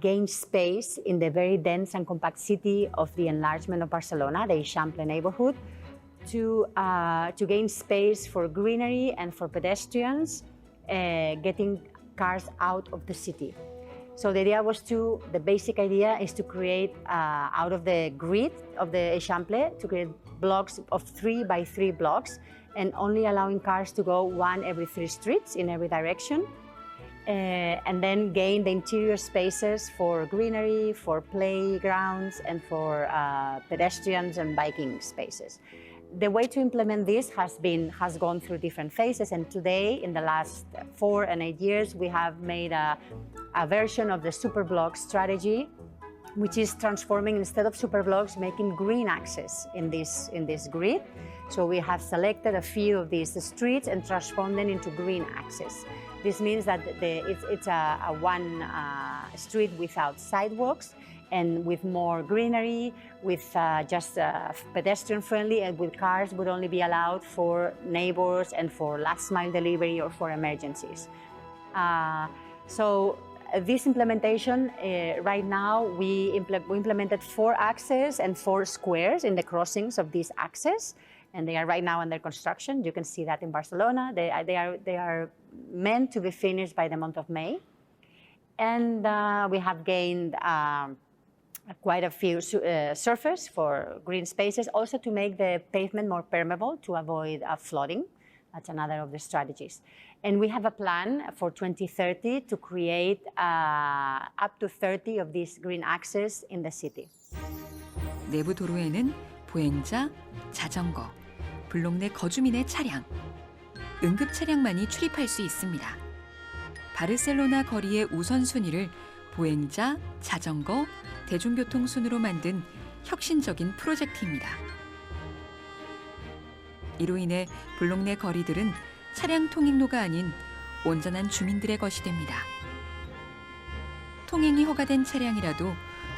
gain space in the very dense and compact city of the enlargement of Barcelona, the Eixample neighborhood, to gain space for greenery and for pedestrians, getting cars out of the city. So the idea was the basic idea is to create out of the grid of the Eixample, to create blocks of 3 by 3 blocks, and only allowing cars to go 1 every 3 streets in every direction. And then gain the interior spaces for greenery, for playgrounds, and for pedestrians and biking spaces. The way to implement this has gone through different phases, and today, in the last 4 and 8 years, we have made a version of the Superblock strategy, which is transforming, instead of superblocks, making green access in this grid. So we have selected a few of these streets and transformed them into green access. This means that it's a one street without sidewalks and with more greenery, with just pedestrian friendly, and with cars would only be allowed for neighbors and for last mile delivery or for emergencies. So this implementation, right now, we implemented 4 axes and 4 squares in the crossings of this axis, and they are right now under construction. You can see that in Barcelona. They are meant to be finished by the month of May. And we have gained quite a few surface for green spaces, also to make the pavement more permeable to avoid flooding. That's another of the strategies. And we have a plan for 2030 to create up to 30 of these green axes in the city. 내부 도로에는 보행자, 자전거, 블록 내 거주민의 차량, 응급 차량만이 출입할 수 있습니다. 바르셀로나 거리의 우선순위를 보행자, 자전거, 대중교통 순으로 만든 혁신적인 프로젝트입니다. 이로 인해 블록 내 거리들은 차량 통행로가 아닌 온전한 주민들의 것이 됩니다. 통행이 허가된 차량이라도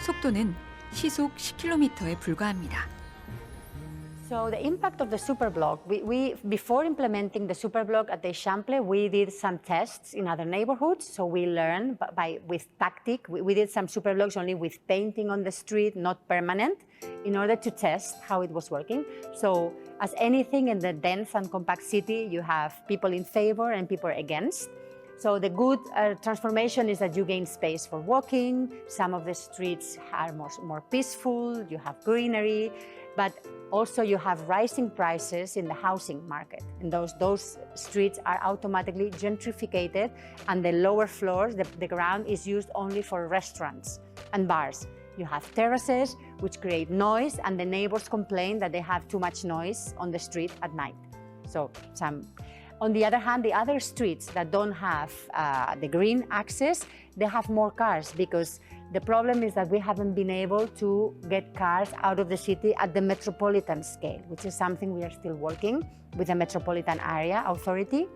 속도는 시속 10km에 불과합니다. So the impact of the Superblock, before implementing the Superblock at the Eixample, we did some tests in other neighborhoods. So we learned with tactic. We did some Superblocks only with painting on the street, not permanent, in order to test how it was working. So as anything in the dense and compact city, you have people in favor and people against. So the good transformation is that you gain space for walking. Some of the streets are more peaceful. You have greenery. But also you have rising prices in the housing market. And those streets are automatically gentrificated, and the lower floors, the ground is used only for restaurants and bars. You have terraces which create noise, and the neighbors complain that they have too much noise on the street at night. So on the other hand, the other streets that don't have the green access, they have more cars, because the problem is that we haven't been able to get cars out of the city at the metropolitan scale, which is something we are still working with the Metropolitan Area Authority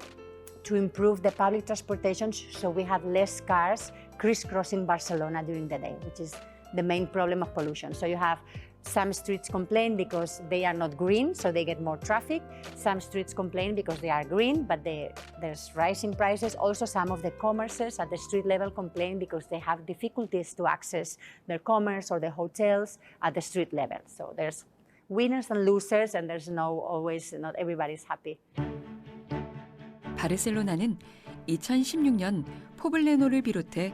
to improve the public transportation, so we have less cars crisscrossing Barcelona during the day, which is the main problem of pollution. So you have some streets complain because they are not green, so they get more traffic. Some streets complain because they are green, but there's rising prices. Also, some of the commerces at the street level complain because they have difficulties to access their commerce or the hotels at the street level. So there's winners and losers, and there's not everybody's happy. 바르셀로나는 2016년 포블레노를 비롯해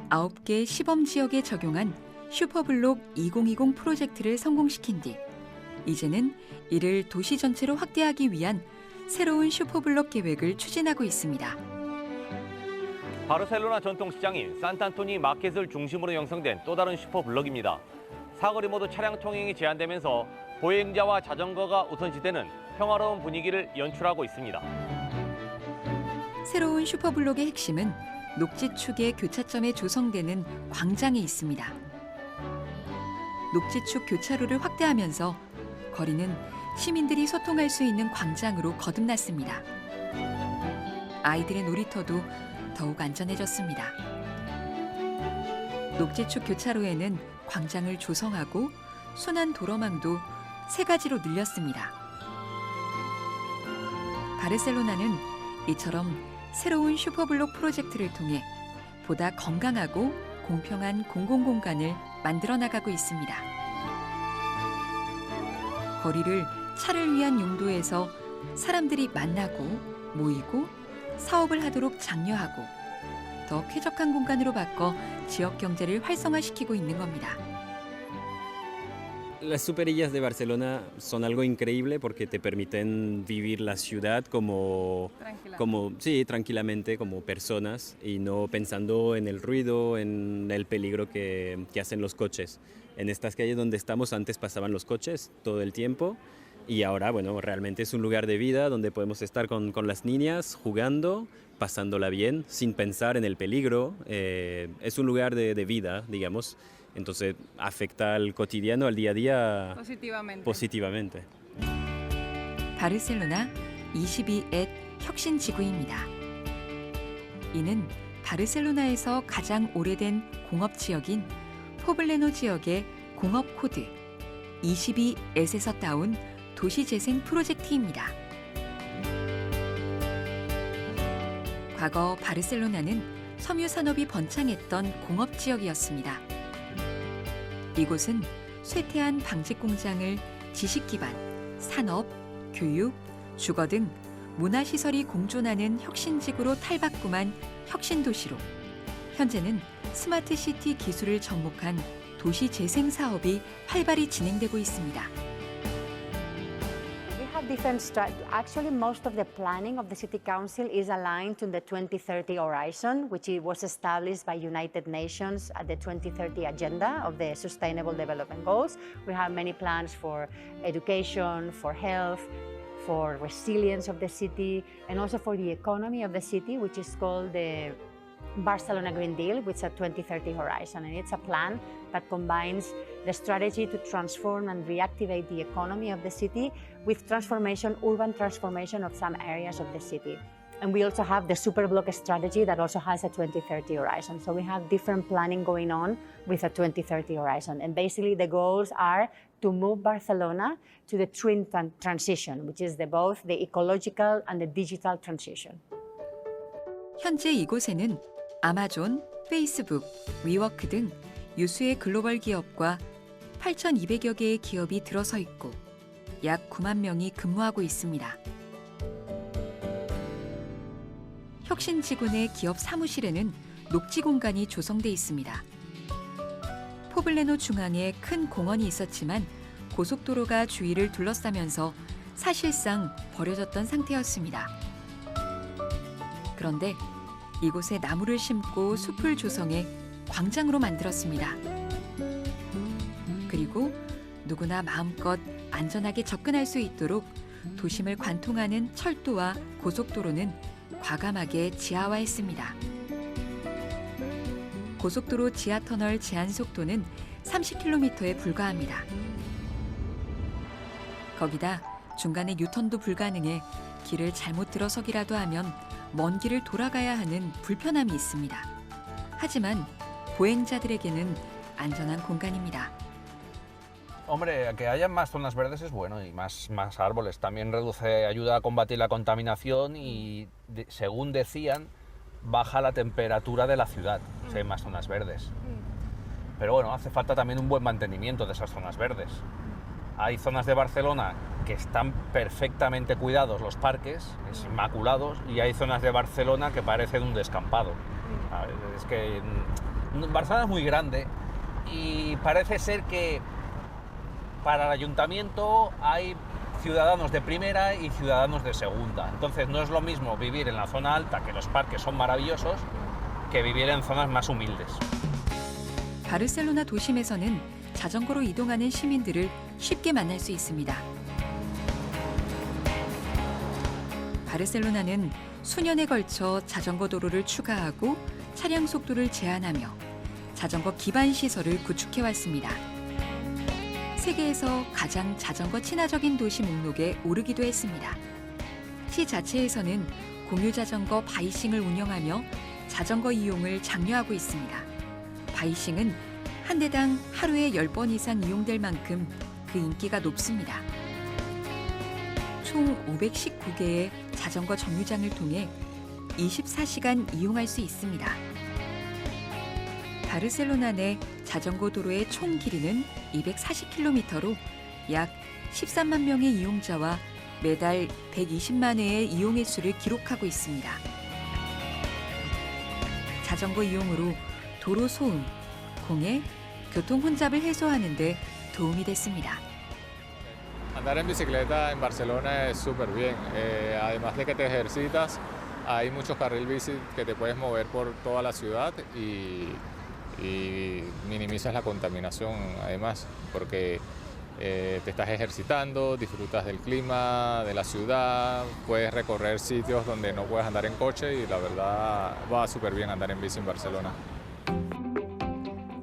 9개 시범 지역에 적용한 슈퍼블록 2020 프로젝트를 성공시킨 뒤 이제는 이를 도시 전체로 확대하기 위한 새로운 슈퍼블록 계획을 추진하고 있습니다. 바르셀로나 전통시장인 산탄토니 마켓을 중심으로 형성된 또 다른 슈퍼블록입니다. 사거리 모두 차량 통행이 제한되면서 보행자와 자전거가 우선시되는 평화로운 분위기를 연출하고 있습니다. 새로운 슈퍼블록의 핵심은 녹지축의 교차점에 조성되는 광장에 있습니다. 녹지축 교차로를 확대하면서 거리는 시민들이 소통할 수 있는 광장으로 거듭났습니다. 아이들의 놀이터도 더욱 안전해졌습니다. 녹지축 교차로에는 광장을 조성하고 순환 도로망도 3가지로 늘렸습니다. 바르셀로나는 이처럼 새로운 슈퍼블록 프로젝트를 통해 보다 건강하고 공평한 공공공간을 만들어 나가고 있습니다. 거리를 차를 위한 용도에서 사람들이 만나고 모이고 사업을 하도록 장려하고 더 쾌적한 공간으로 바꿔 지역 경제를 활성화시키고 있는 겁니다. Las superillas de Barcelona son algo increíble porque te permiten vivir la ciudad sí, tranquilamente como personas y no pensando en el ruido, en el peligro que hacen los coches. En estas calles donde estamos antes pasaban los coches todo el tiempo y ahora, bueno, realmente es un lugar de vida donde podemos estar con las niñas jugando, pasándola bien, sin pensar en el peligro. Es un lugar de vida, digamos. Entonces afecta al cotidiano, al día a día positivamente. 바르셀로나 22@ 혁신지구입니다. 이는 바르셀로나에서 가장 오래된 공업지역인 포블레노 지역의 공업 코드 22@에서 따온 도시재생 프로젝트입니다. 과거 바르셀로나는 섬유 산업이 번창했던 공업지역이었습니다. 이곳은 쇠퇴한 방직 공장을 지식 기반, 산업, 교육, 주거 등 문화시설이 공존하는 혁신지구로 탈바꿈한 혁신도시로 현재는 스마트시티 기술을 접목한 도시재생 사업이 활발히 진행되고 있습니다. Actually, most of the planning of the City Council is aligned to the 2030 horizon, which was established by United Nations at the 2030 agenda of the Sustainable Development Goals. We have many plans for education, for health, for resilience of the city, and also for the economy of the city, which is called the Barcelona Green Deal, which is a 2030 horizon. And it's a plan that combines the strategy to transform and reactivate the economy of the city with urban transformation of some areas of the city. And we also have the Superblock strategy that also has a 2030 horizon. So we have different planning going on with a 2030 horizon. And basically the goals are to move Barcelona to the twin transition, which is both the ecological and the digital transition. 현재 이곳에는 아마존, 페이스북, 위워크 등 유수의 글로벌 기업과 8,200여 개의 기업이 들어서 있고 약 9만 명이 근무하고 있습니다. 혁신지구 내 기업 사무실에는 녹지 공간이 조성돼 있습니다. 포블레노 중앙에 큰 공원이 있었지만 고속도로가 주위를 둘러싸면서 사실상 버려졌던 상태였습니다. 그런데 이곳에 나무를 심고 숲을 조성해 광장으로 만들었습니다. 그리고 누구나 마음껏 안전하게 접근할 수 있도록 도심을 관통하는 철도와 고속도로는 과감하게 지하화했습니다. 고속도로 지하터널 제한 속도는 30km에 불과합니다. 거기다 중간에 유턴도 불가능해 길을 잘못 들어서기라도 하면 먼 길을 돌아가야 하는 불편함이 있습니다. 하지만 보행자들에게는 안전한 공간입니다. Hombre, que haya más zonas verdes es bueno y más árboles. También ayuda a combatir la contaminación y, según decían, baja la temperatura de la ciudad si hay más zonas verdes. Pero bueno, hace falta también un buen mantenimiento de esas zonas verdes. Hay zonas de Barcelona que están perfectamente cuidados los parques, inmaculados, y hay zonas de Barcelona que parecen un descampado. Es que Barcelona es muy grande y parece ser que para el ayuntamiento hay ciudadanos de primera y ciudadanos de segunda. Entonces no es lo mismo vivir en la zona alta, que los parques son maravillosos, que vivir en zonas más humildes. 바르셀로나 도심에서는 자전거로 이동하는 시민들을 쉽게 만날 수 있습니다. 바르셀로나는 수년에 걸쳐 자전거 도로를 추가하고 차량 속도를 제한하며 자전거 기반 시설을 구축해왔습니다. 세계에서 가장 자전거 친화적인 도시 목록에 오르기도 했습니다. 시 자체에서는 공유 자전거 바이싱을 운영하며 자전거 이용을 장려하고 있습니다. 바이싱은 한 대당 하루에 10번 이상 이용될 만큼 그 인기가 높습니다. 총 519개의 자전거 정류장을 통해 24시간 이용할 수 있습니다. 바르셀로나 내 자전거 도로의 총 길이는 240km로 약 13만 명의 이용자와 매달 120만 회의 이용 횟수를 기록하고 있습니다. 자전거 이용으로 도로 소음, 공해, 교통 혼잡을 해소하는 데 도움이 됐습니다. Andar en bicicleta en Barcelona es súper bien. Además de que te ejercitas, hay muchos carriles bici que te puedes mover por toda la ciudad y minimizas la contaminación además, porque te estás ejercitando, disfrutas del clima, de la ciudad, puedes recorrer sitios donde no puedes andar en coche y la verdad va súper bien andar en bici en Barcelona.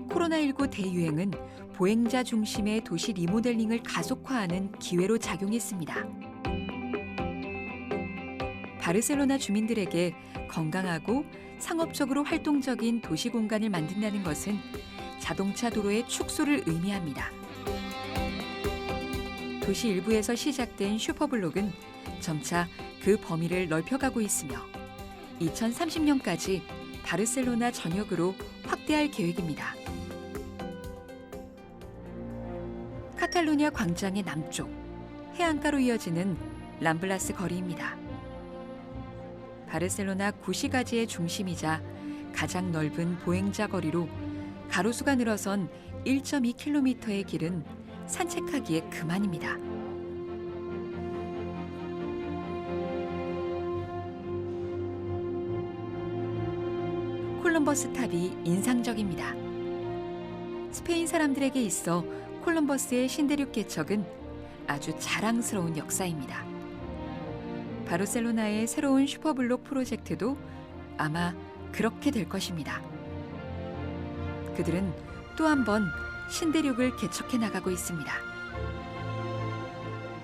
코로나19 대유행은 보행자 중심의 도시 리모델링을 가속화하는 기회로 작용했습니다. 바르셀로나 주민들에게 건강하고 상업적으로 활동적인 도시 공간을 만든다는 것은 자동차 도로의 축소를 의미합니다. 도시 일부에서 시작된 슈퍼블록은 점차 그 범위를 넓혀가고 있으며 2030년까지 바르셀로나 전역으로 확대할 계획입니다. 카탈루냐 광장의 남쪽, 해안가로 이어지는 람블라스 거리입니다. 바르셀로나 구시가지의 중심이자 가장 넓은 보행자 거리로 가로수가 늘어선 1.2km의 길은 산책하기에 그만입니다. 콜럼버스 탑이 인상적입니다. 스페인 사람들에게 있어 콜럼버스의 신대륙 개척은 아주 자랑스러운 역사입니다. 바르셀로나의 새로운 슈퍼블록 프로젝트도 아마 그렇게 될 것입니다. 그들은 또 한 번 신대륙을 개척해 나가고 있습니다.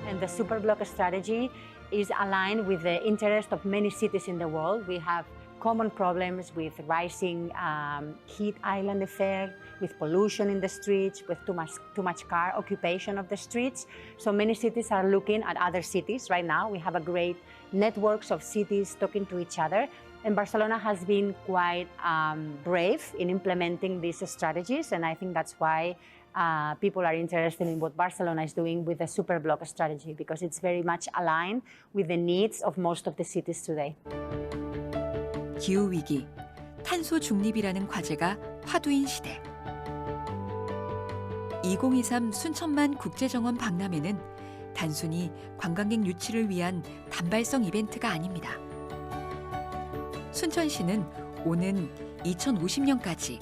And the superblock strategy is aligned with the interest of many cities in the world. We have common problems with rising heat island effect, with pollution in the streets, with too much car occupation of the streets. So many cities are looking at other cities right now. We have a great networks of cities talking to each other. And Barcelona has been quite brave in implementing these strategies. And I think that's why people are interested in what Barcelona is doing with the superblock strategy, because it's very much aligned with the needs of most of the cities today. 기후위기, 탄소 중립이라는 과제가 화두인 시대. 2023 순천만 국제정원 박람회는 단순히 관광객 유치를 위한 단발성 이벤트가 아닙니다. 순천시는 오는 2050년까지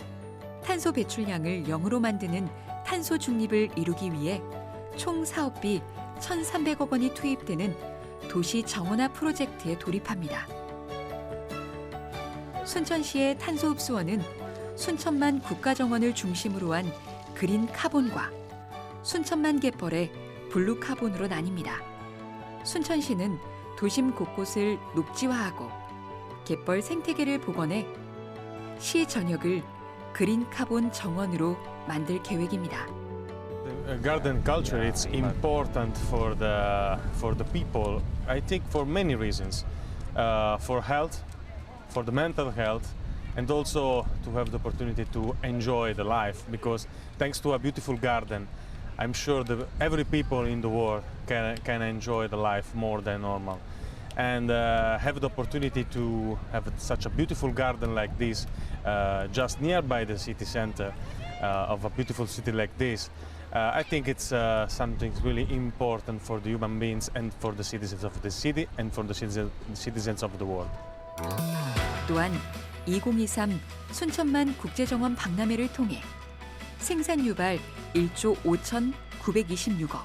탄소 배출량을 0으로 만드는 탄소 중립을 이루기 위해 총 사업비 1,300억 원이 투입되는 도시 정원화 프로젝트에 돌입합니다. 순천시의 탄소 흡수원은 순천만 국가정원을 중심으로 한 그린 카본과 순천만 갯벌의 블루 카본으로 나뉩니다. 순천시는 도심 곳곳을 녹지화하고 갯벌 생태계를 복원해 시 전역을 그린 카본 정원으로 만들 계획입니다. Garden culture is important for the people. I think for many reasons, for health, for the mental health, and also to have the opportunity to enjoy the life. Because thanks to a beautiful garden, I'm sure that every people in the world can enjoy the life more than normal. And have the opportunity to have such a beautiful garden like this, just nearby the city center of a beautiful city like this. I think it's something really important for the human beings and for the citizens of the city and for the citizens of the world. 또한 2023 순천만 국제정원 박람회를 통해 생산 유발 1조 5,926억,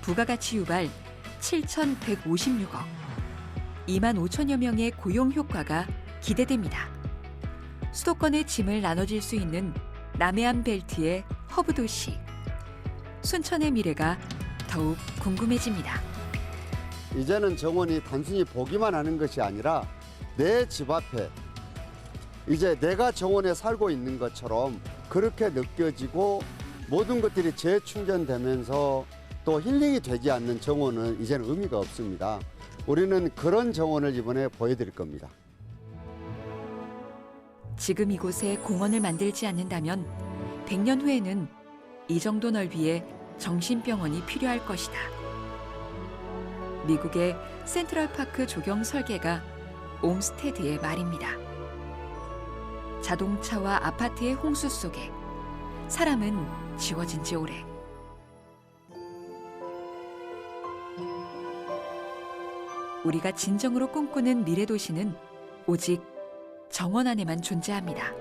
부가가치 유발 7,156억, 2만 5천여 명의 고용 효과가 기대됩니다. 수도권의 짐을 나눠질 수 있는 남해안 벨트의 허브 도시, 순천의 미래가 더욱 궁금해집니다. 이제는 정원이 단순히 보기만 하는 것이 아니라 내 집 앞에 이제 내가 정원에 살고 있는 것처럼 그렇게 느껴지고 모든 것들이 재충전되면서 또 힐링이 되지 않는 정원은 이제는 의미가 없습니다. 우리는 그런 정원을 이번에 보여드릴 겁니다. 지금 이곳에 공원을 만들지 않는다면 100년 후에는 이 정도 넓이의 정신병원이 필요할 것이다. 미국의 센트럴파크 조경 설계가 옴스테드의 말입니다. 자동차와 아파트의 홍수 속에 사람은 지워진 지 오래. 우리가 진정으로 꿈꾸는 미래 도시는 오직 정원 안에만 존재합니다.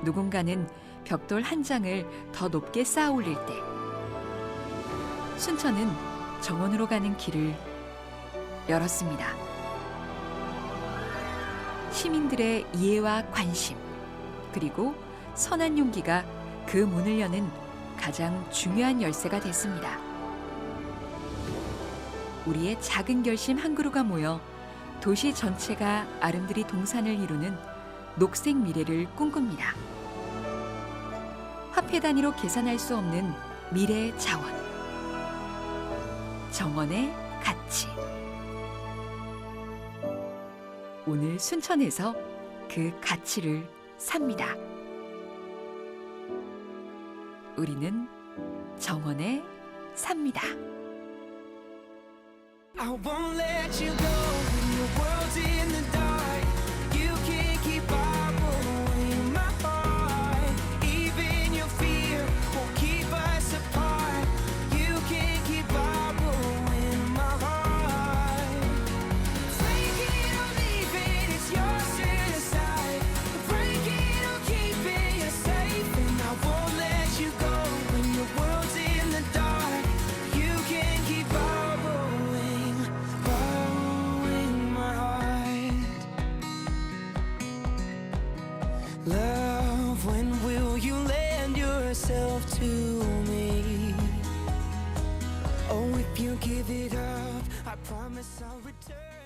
누군가는 벽돌 한 장을 더 높게 쌓아 올릴 때 순천은 정원으로 가는 길을 열었습니다. 시민들의 이해와 관심, 그리고 선한 용기가 그 문을 여는 가장 중요한 열쇠가 됐습니다. 우리의 작은 결심 한 그루가 모여 도시 전체가 아름드리 동산을 이루는 녹색 미래를 꿈꿉니다. 화폐 단위로 계산할 수 없는 미래의 자원, 정원의 가치. 오늘 순천에서 그 가치를 삽니다. 우리는 정원에 삽니다. I won't let you go when the world's in the dark. You can't keep bottling my heart. Even your fear won't keep us apart. You can't keep bottling my heart. Take it or leave it, it's yours to decide. Break it or keep it, you're safe. And I won't let you go when the world's in the dark. You can't keep bottling. Love, when will you lend yourself to me? Oh, if you give it up, I promise I'll return.